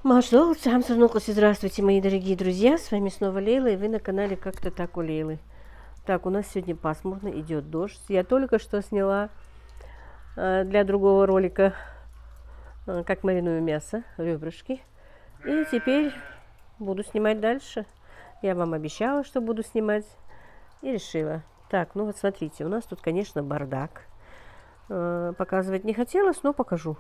Маша, здравствуйте, мои дорогие друзья, с вами снова Лейла, и вы на канале Как-то так у Лейлы. Так, у нас сегодня пасмурно, идет дождь. Я только что сняла для другого ролика, как мариную мясо, ребрышки. И теперь буду снимать дальше. Я вам обещала, что буду снимать, и решила. Так, ну вот смотрите, у нас тут, конечно, бардак. Показывать не хотелось, но покажу.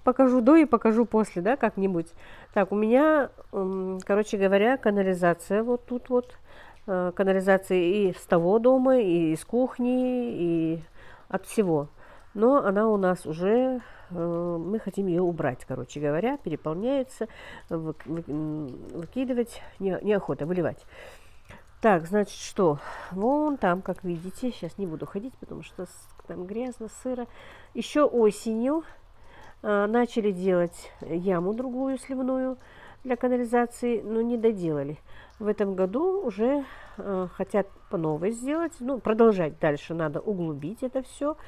Покажу до и покажу после, да, как-нибудь. Так, у меня, короче говоря, канализация вот тут вот. Канализация и с того дома, и из кухни, и от всего. Но она у нас уже, мы хотим ее убрать, короче говоря, переполняется, выкидывать, неохота, выливать. Так, значит, что? Вон там, как видите, сейчас не буду ходить, потому что там грязно, сыро. Еще осенью начали делать яму другую сливную для канализации, но не доделали. В этом году уже хотят по новой сделать, ну, продолжать дальше надо, углубить это все.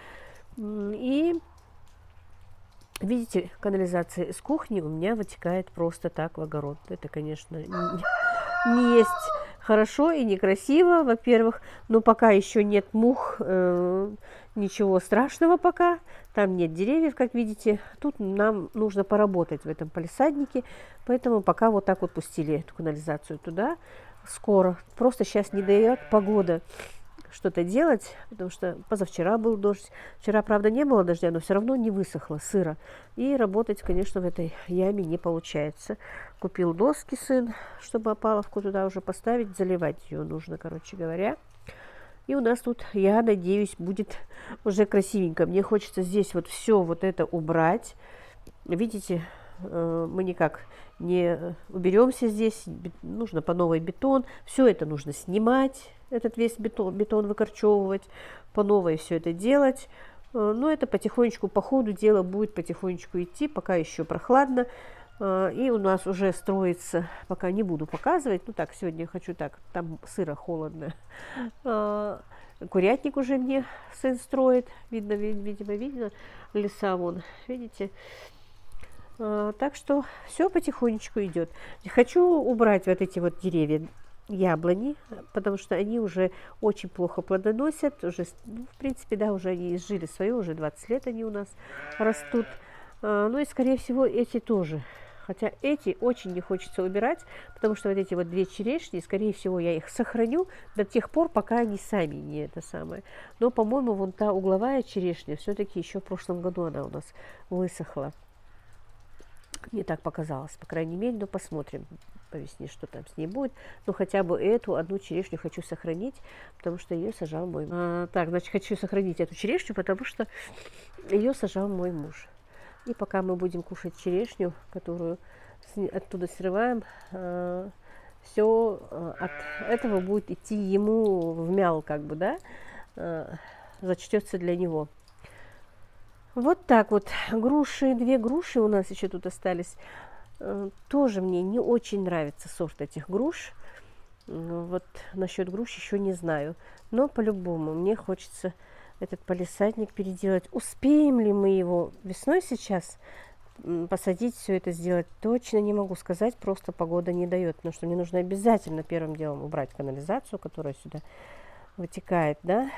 И видите, канализация из кухни у меня вытекает просто так в огород. Это, конечно, не есть хорошо и некрасиво, во-первых, но пока еще нет мух, ничего страшного пока, там нет деревьев, как видите, тут нам нужно поработать в этом палисаднике, поэтому пока вот так вот пустили эту канализацию туда, скоро, просто сейчас не дает погода что-то делать, потому что позавчера был дождь, вчера, правда, не было дождя, но все равно не высохло, сыро, и работать, конечно, в этой яме не получается. Купил доски сын, чтобы опаловку туда уже поставить, заливать ее нужно, короче говоря. И у нас тут, я надеюсь, будет уже красивенько. Мне хочется здесь вот все вот это убрать. Видите, мы никак не уберемся здесь, нужно по новой бетон, все это нужно снимать, этот весь бетон выкорчевывать, по новой все это делать. Но это потихонечку, по ходу дела будет потихонечку идти, пока еще прохладно. И у нас уже строится, пока не буду показывать, ну так, сегодня я хочу так, там сыро, холодно. Курятник уже мне сын строит, видно, видимо, видно, леса вон, видите. Так что все потихонечку идет. Хочу убрать вот эти вот деревья, яблони, потому что они уже очень плохо плодоносят, уже, ну, в принципе, да, уже они изжили свое, уже 20 лет они у нас растут. Ну и, скорее всего, эти тоже. Хотя эти очень не хочется убирать, потому что вот эти вот две черешни, скорее всего, я их сохраню до тех пор, пока они сами не это самое. Но, по-моему, вон та угловая черешня, все-таки еще в прошлом году она у нас высохла. Мне так показалось, по крайней мере, но посмотрим по весне, что там с ней будет. Но хотя бы эту одну черешню хочу сохранить, потому что ее сажал мой муж. Так, значит, хочу сохранить эту черешню, потому что ее сажал мой муж. И пока мы будем кушать черешню, которую оттуда срываем, все от этого будет идти ему в мял, как бы, да, зачтется для него. Вот так вот. Груши, две груши у нас еще тут остались. Тоже мне не очень нравится сорт этих груш. Вот насчет груш еще не знаю. Но по-любому мне хочется этот палисадник переделать. Успеем ли мы его весной сейчас посадить, все это сделать? Точно не могу сказать, просто погода не дает. Потому что мне нужно обязательно первым делом убрать канализацию, которая сюда вытекает, да.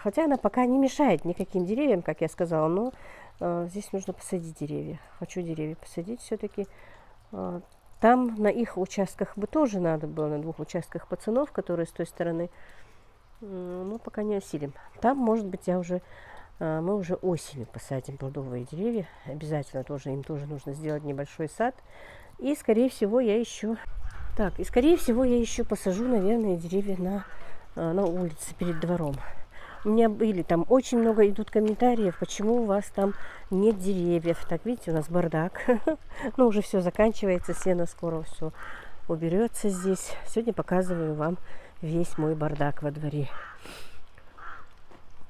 Хотя она пока не мешает никаким деревьям, как я сказала, но здесь нужно посадить деревья. Хочу деревья посадить все-таки. Там на их участках бы тоже надо было, на двух участках пацанов, которые с той стороны, но пока не осилим. Там, может быть, мы уже осенью посадим плодовые деревья. Обязательно тоже им тоже нужно сделать небольшой сад. И, скорее всего, я еще посажу, наверное, деревья на улице перед двором. У меня были там очень много идут комментариев, почему у вас там нет деревьев. Так, видите, у нас бардак. Ну, уже все заканчивается, сено скоро все уберется здесь. Сегодня показываю вам весь мой бардак во дворе.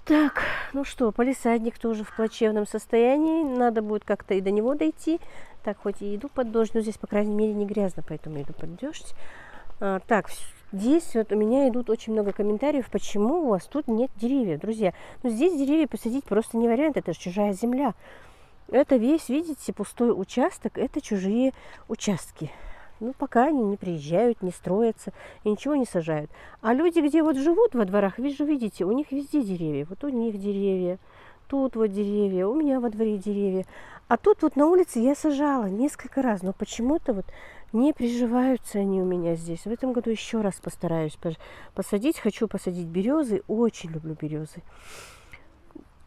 Так, ну что, палисадник тоже в плачевном состоянии. Надо будет как-то и до него дойти. Так, хоть и иду под дождь, но здесь, по крайней мере, не грязно, поэтому иду под дождь. Так, здесь вот у меня идут очень много комментариев, почему у вас тут нет деревьев, друзья. Ну, здесь деревья посадить просто не вариант, это же чужая земля. Это весь, видите, пустой участок, это чужие участки. Ну, пока они не приезжают, не строятся и ничего не сажают. А люди, где вот живут во дворах, вижу, видите, у них везде деревья. Вот у них деревья, тут вот деревья, у меня во дворе деревья. А тут вот на улице я сажала несколько раз, но почему-то вот не приживаются они у меня здесь. В этом году еще раз постараюсь посадить. Хочу посадить березы, очень люблю березы.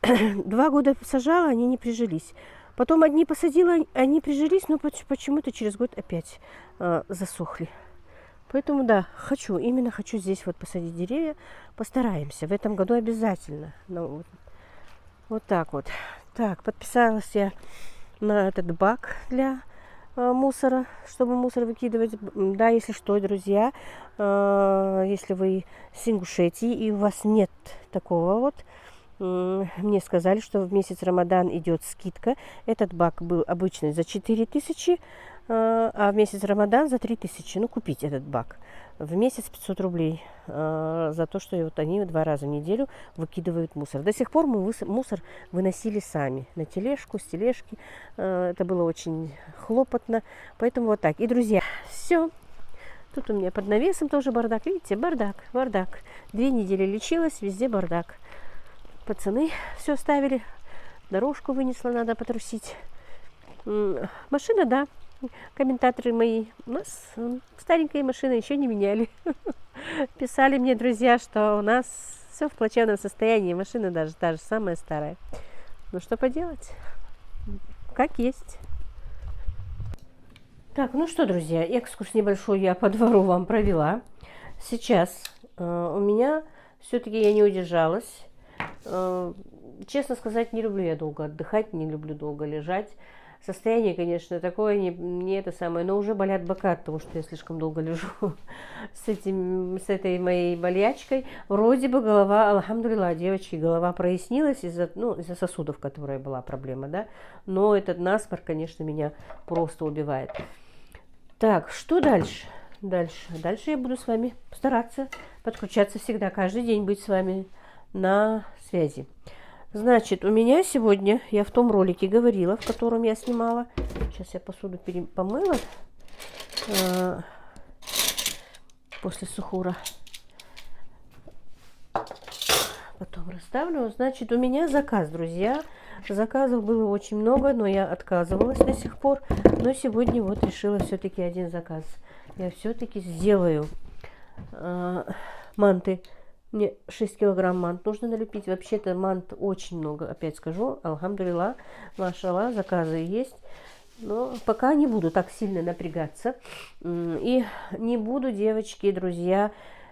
2 года сажала, они не прижились. Потом одни посадила, они прижились, но почему-то через год опять засохли. Поэтому да, именно хочу здесь вот посадить деревья. Постараемся. В этом году обязательно. Ну, вот так вот. Так, подписалась я на этот бак для мусора, чтобы мусор выкидывать. Да, если что, друзья, если вы с Ингушетии и у вас нет такого вот, мне сказали, что в месяц Рамадан идет скидка. Этот бак был обычный за 4000, а в месяц Рамадан за 3000. Ну, купить этот бак. В месяц 500 рублей за то, что вот они 2 раза в неделю выкидывают мусор. До сих пор мы мусор выносили сами на тележку, с тележки. Это было очень хлопотно. Поэтому вот так. И, друзья, все. Тут у меня под навесом тоже бардак. Видите, бардак. 2 недели лечилась, везде бардак. Пацаны все ставили, дорожку вынесла, надо потрусить. Машина, да, комментаторы мои, у нас старенькая машина, еще не меняли. Писали мне друзья, что у нас все в плачевном состоянии, машина даже та же самая старая. Ну что поделать, как есть. Так, ну что, друзья, экскурс небольшой я по двору вам провела. Сейчас у меня все-таки я не удержалась. Честно сказать, не люблю я долго отдыхать, не люблю долго лежать. Состояние, конечно, такое, не это самое, но уже болят бока от того, что я слишком долго лежу с этой моей болячкой. Вроде бы голова, алхамдулилла, девочки, голова прояснилась из-за сосудов, которая была проблема, да. Но этот насморк, конечно, меня просто убивает. Так, что дальше? Дальше я буду с вами стараться подключаться всегда, каждый день быть с вами на связи. Значит, у меня сегодня, я в том ролике говорила, в котором я снимала. Сейчас я посуду помыла после сухура. Потом расставлю. Значит, у меня заказ, друзья. Заказов было очень много, но я отказывалась до сих пор. Но сегодня вот решила все-таки один заказ. Я все-таки сделаю манты. Мне 6 килограмм мант нужно налепить. Вообще-то мант очень много, опять скажу. Алхамдулилла, машалла, заказы есть. Но пока не буду так сильно напрягаться. И не буду, девочки, друзья,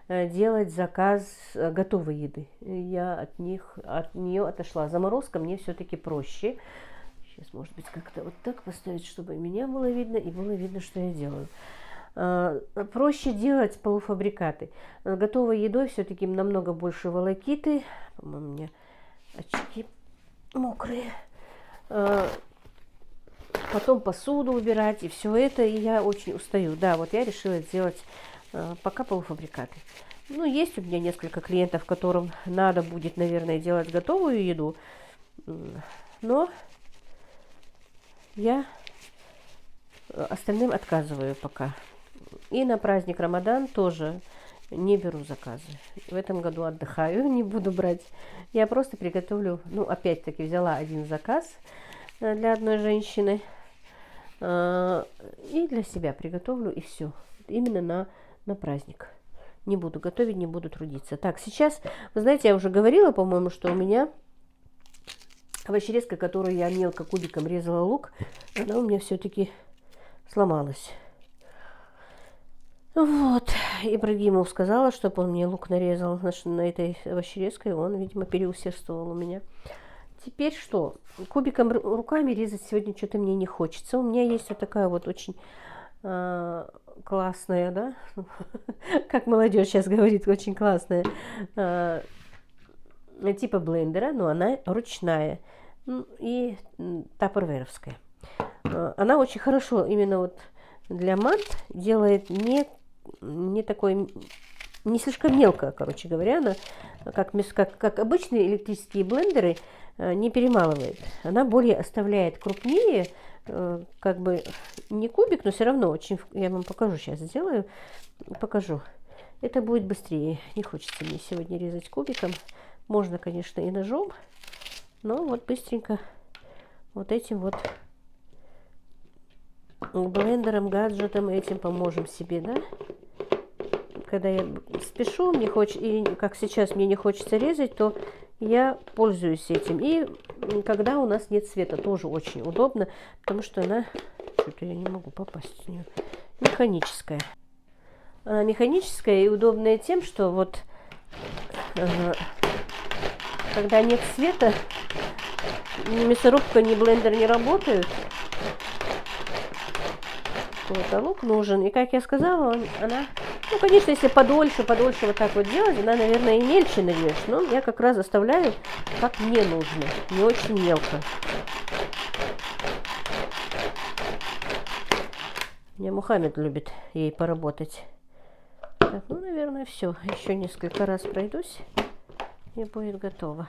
делать заказ готовой еды. Я от нее отошла. Заморозка мне все-таки проще. Сейчас, может быть, как-то вот так поставить, чтобы меня было видно и было видно, что я делаю. Проще делать полуфабрикаты. Готовой едой все-таки намного больше волокиты. По-моему, у меня очки мокрые. Потом посуду убирать и все это. И я очень устаю. Да, вот я решила сделать пока полуфабрикаты. Ну, есть у меня несколько клиентов, которым надо будет, наверное, делать готовую еду. Но я остальным отказываю пока. И на праздник Рамадан тоже не беру заказы. В этом году отдыхаю, не буду брать. Я просто приготовлю, ну, опять-таки взяла один заказ для одной женщины. И для себя приготовлю, и все. Именно на праздник. Не буду готовить, не буду трудиться. Так, сейчас, вы знаете, я уже говорила, по-моему, что у меня овощерезка, которую я мелко кубиком резала лук, она у меня все-таки сломалась. Вот, Ибрагимов сказала, чтобы он мне лук нарезал на этой овощерезкой, он, видимо, переусердствовал у меня. Теперь что? Кубиком руками резать сегодня что-то мне не хочется. У меня есть вот такая вот очень классная, да, как молодежь сейчас говорит, очень классная, типа блендера, но она ручная и тапперверовская. Она очень хорошо именно вот для мант делает не такой, не слишком мелко, короче говоря, она как обычные электрические блендеры, не перемалывает. Она более оставляет крупнее, как бы не кубик, но все равно очень... Я вам покажу, сейчас сделаю, покажу. Это будет быстрее. Не хочется мне сегодня резать кубиком. Можно, конечно, и ножом, но вот быстренько вот этим вот блендером, гаджетом этим поможем себе, да? Когда я спешу, мне хочется, и как сейчас мне не хочется резать, то я пользуюсь этим. И когда у нас нет света, тоже очень удобно, потому что она, что-то я не могу попасть в нее, механическая. Она механическая и удобная тем, что вот когда нет света, ни мясорубка, ни блендер не работают. Вот, а лук нужен. И как я сказала, она, ну, конечно, если подольше вот так вот делать, она, наверное, и мельче нарежешь. Но я как раз оставляю, как мне нужно. Не очень мелко. У меня Мухаммед любит ей поработать. Так, ну, наверное, все. Еще несколько раз пройдусь, и будет готово.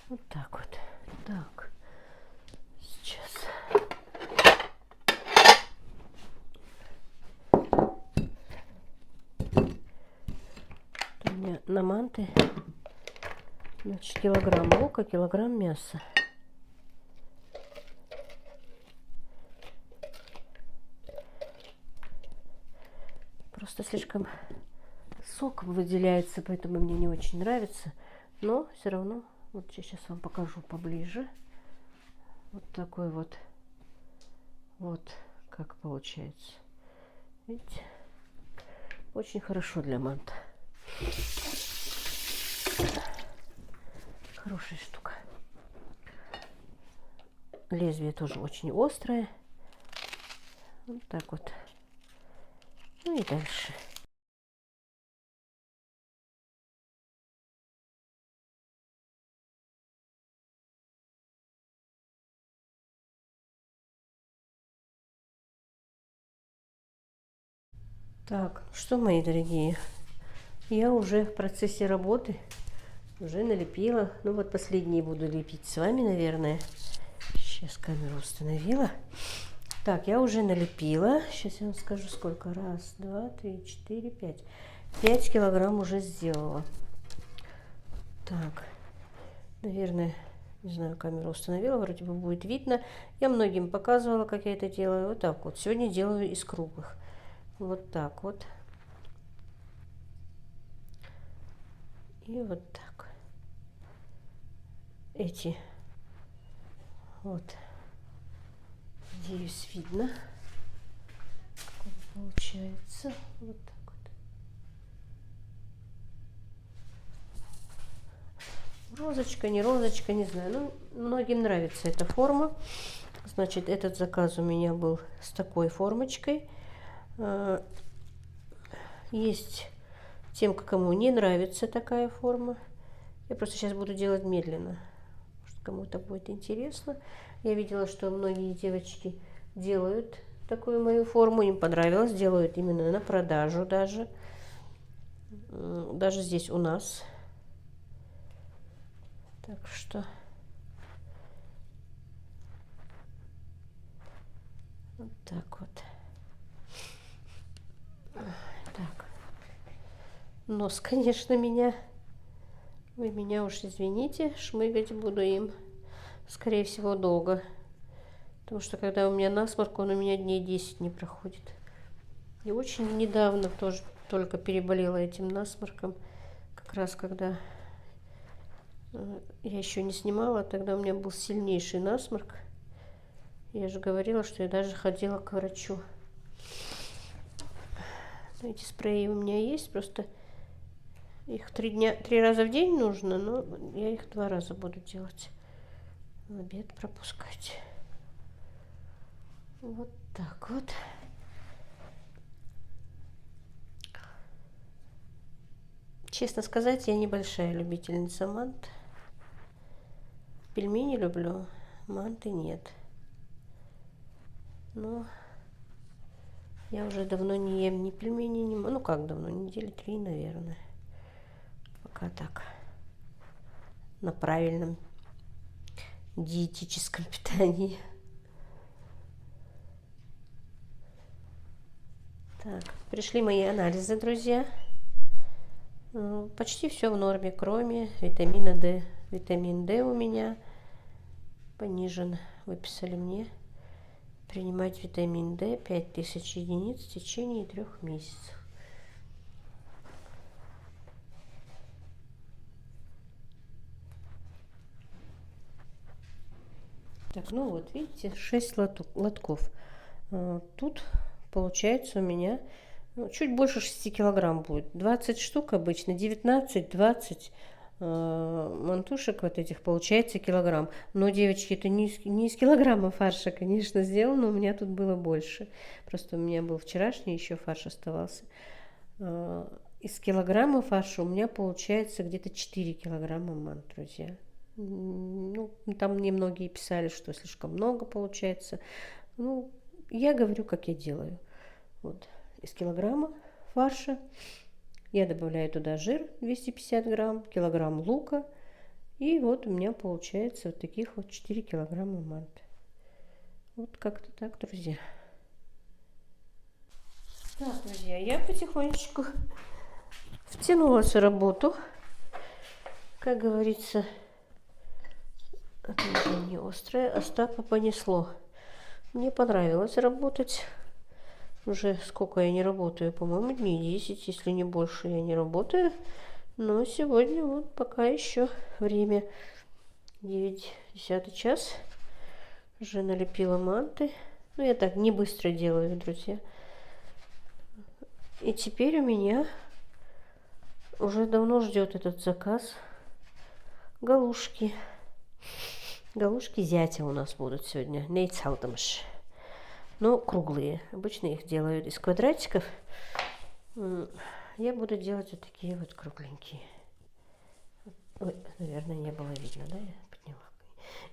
Вот так вот. Так. Сейчас. У меня на манты, значит, килограмм лука, килограмм мяса. Просто слишком сок выделяется, поэтому мне не очень нравится. Но все равно, вот я сейчас вам покажу поближе. Вот такой вот, как получается. Видите? Очень хорошо для манта. Хорошая штука. Лезвие тоже очень острое. Вот так вот. Ну и дальше. Так, что, мои дорогие, я уже в процессе работы, уже налепила. Ну вот последние буду лепить с вами, наверное. Сейчас камеру установила. Так, я уже налепила. Сейчас я вам скажу, сколько. Раз, два, три, четыре, пять. 5 килограмм уже сделала. Так, наверное, не знаю, камеру установила, вроде бы будет видно. Я многим показывала, как я это делаю. Вот так вот. Сегодня делаю из круглых. Вот так вот. И вот так. Эти. Вот. Надеюсь, видно. Как получается. Вот так вот. Розочка, не розочка, не знаю. Ну, многим нравится эта форма. Значит, этот заказ у меня был с такой формочкой. Есть тем, кому не нравится такая форма. Я просто сейчас буду делать медленно. Может, кому-то будет интересно. Я видела, что многие девочки делают такую мою форму. Им понравилось. Делают именно на продажу даже. Даже здесь у нас. Так что... Вот так вот. Так. Нос, конечно, вы меня уж извините, шмыгать буду им, скорее всего, долго. Потому что когда у меня насморк, он у меня дней 10 не проходит. И очень недавно тоже только переболела этим насморком. Как раз когда я еще не снимала, тогда у меня был сильнейший насморк. Я же говорила, что я даже ходила к врачу. Эти спреи у меня есть, просто их 3 раза в день нужно, но я их 2 раза буду делать. В обед пропускать. Вот так вот. Честно сказать, я небольшая любительница мант. Пельмени люблю, манты нет. Но Я уже давно не ем ни пельмени, ни... Ну, как давно? Недели 3, наверное. Пока так. На правильном диетическом питании. Так, пришли мои анализы, друзья. Почти все в норме, кроме витамина D. Витамин D у меня понижен. Выписали мне принимать витамин D 5000 единиц в течение 3 месяцев. Так, ну вот, видите, 6 лотков. Тут получается у меня чуть больше 6 килограмм будет. 20 штук обычно, 19-20 мантушек вот этих получается килограмм. Но, девочки, это не из килограмма фарша, конечно, сделано. У меня тут было больше. Просто у меня был вчерашний еще фарш оставался. Из килограмма фарша у меня получается где-то 4 килограмма мант, друзья. Ну, там мне многие писали, что слишком много получается. Ну, я говорю, как я делаю. Вот, из килограмма фарша я добавляю туда жир 250 грамм, килограмм лука. И вот у меня получается вот таких вот 4 килограмма манты. Вот как-то так, друзья. Так, друзья, я потихонечку втянулась в работу. Как говорится, не острое, Остапа понесло. Мне понравилось работать. Уже сколько я не работаю, по-моему, дней 10, если не больше я не работаю. Но сегодня вот пока еще время 9-10 час. Уже налепила манты. Ну, я так не быстро делаю, друзья. И теперь у меня уже давно ждет этот заказ. Галушки. Галушки зятя у нас будут сегодня. Нейцаутамаш. Но круглые. Обычно их делают из квадратиков. Я буду делать вот такие вот кругленькие. Ой, наверное, не было видно, да? Я подняла.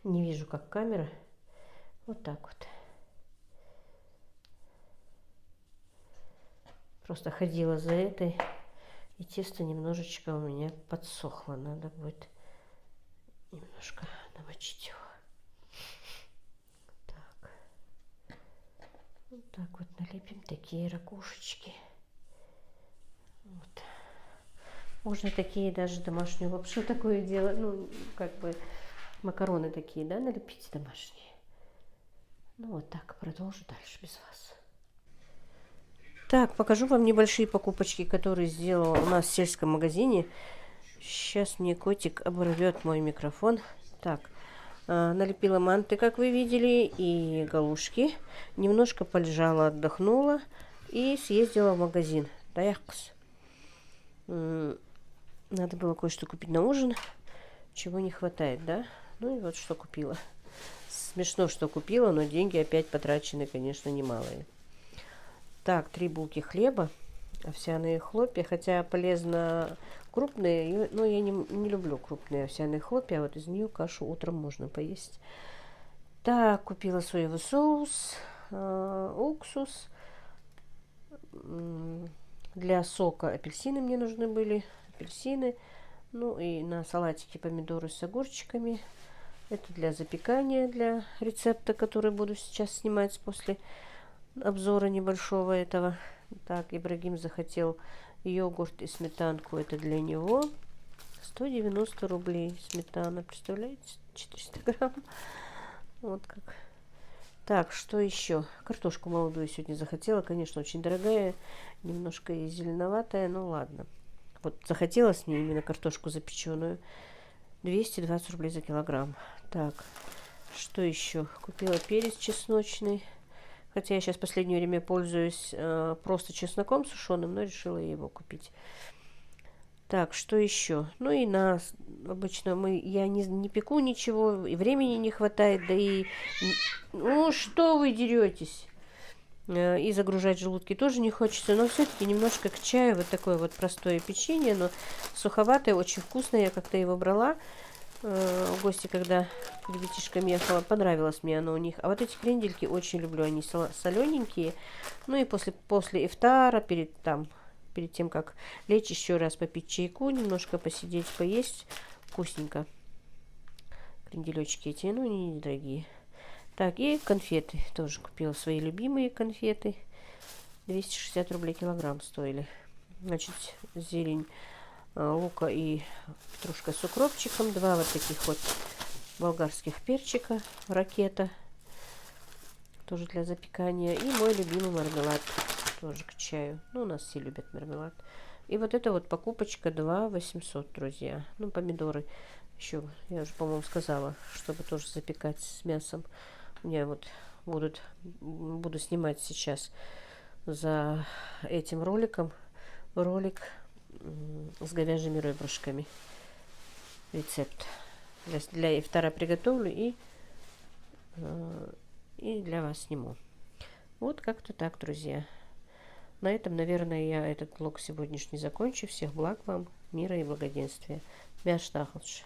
Не вижу, как камера. Вот так вот. Просто ходила за этой. И тесто немножечко у меня подсохло. Надо будет немножко намочить его. Так. Вот так вот налепим такие ракушечки. Вот. Можно такие даже домашнюю лапшу такое делать. Ну, как бы макароны такие, да, налепить домашние. Ну, вот так. Продолжу дальше без вас. Так, покажу вам небольшие покупочки, которые сделала у нас в сельском магазине. Сейчас мне котик оборвет мой микрофон. Так, налепила манты, как вы видели, и галушки. Немножко полежала, отдохнула и съездила в магазин. Таякс. Надо было кое-что купить на ужин, чего не хватает, да? Ну и вот что купила. Смешно, что купила, но деньги опять потрачены, конечно, немалые. Так, 3 булки хлеба, овсяные хлопья, хотя полезно крупные, но я не люблю крупные овсяные хлопья, а вот из нее кашу утром можно поесть. Так, купила соевый соус, уксус, для сока апельсины мне нужны были, апельсины, ну и на салатике помидоры с огурчиками. Это для запекания, для рецепта, который буду сейчас снимать после обзора небольшого этого. Так, Ибрагим захотел йогурт и сметанку. Это для него. 190 рублей сметана. Представляете? 400 грамм. Вот как. Так, что еще? Картошку молодую сегодня захотела. Конечно, очень дорогая. Немножко и зеленоватая. Ну ладно. Вот захотелось мне именно картошку запеченную. 220 рублей за килограмм. Так, что еще? Купила перец чесночный. Хотя я сейчас в последнее время пользуюсь просто чесноком сушеным, но решила его купить. Так, что еще? Ну и обычно я не пеку ничего, и времени не хватает, да и... Ну, что вы деретесь? И загружать желудки тоже не хочется, но все-таки немножко к чаю вот такое вот простое печенье, но суховатое, очень вкусное, я как-то его брала. в гости, когда к ребятишкам ехала, понравилось мне оно у них. А вот эти крендельки очень люблю, они солененькие. Ну и после ифтара, перед тем, как лечь, еще раз попить чайку, немножко посидеть, поесть, вкусненько. Кренделечки эти, ну они недорогие. Так, и конфеты. Тоже купила свои любимые конфеты. 260 рублей килограмм стоили. Значит, зелень, лука и петрушка с укропчиком. 2 вот таких вот болгарских перчика. Ракета. Тоже для запекания. И мой любимый мармелад. Тоже к чаю. Ну, у нас все любят мармелад. И вот эта вот покупочка 2 800, друзья. Ну, помидоры еще, я уже, по-моему, сказала, чтобы тоже запекать с мясом. У меня вот буду снимать сейчас за этим роликом ролик с говяжьими ребрышками. Рецепт. Для ифтара приготовлю и для вас сниму. Вот как-то так, друзья. На этом, наверное, я этот влог сегодняшний закончу. Всех благ вам, мира и благоденствия. Мяш тахлыш.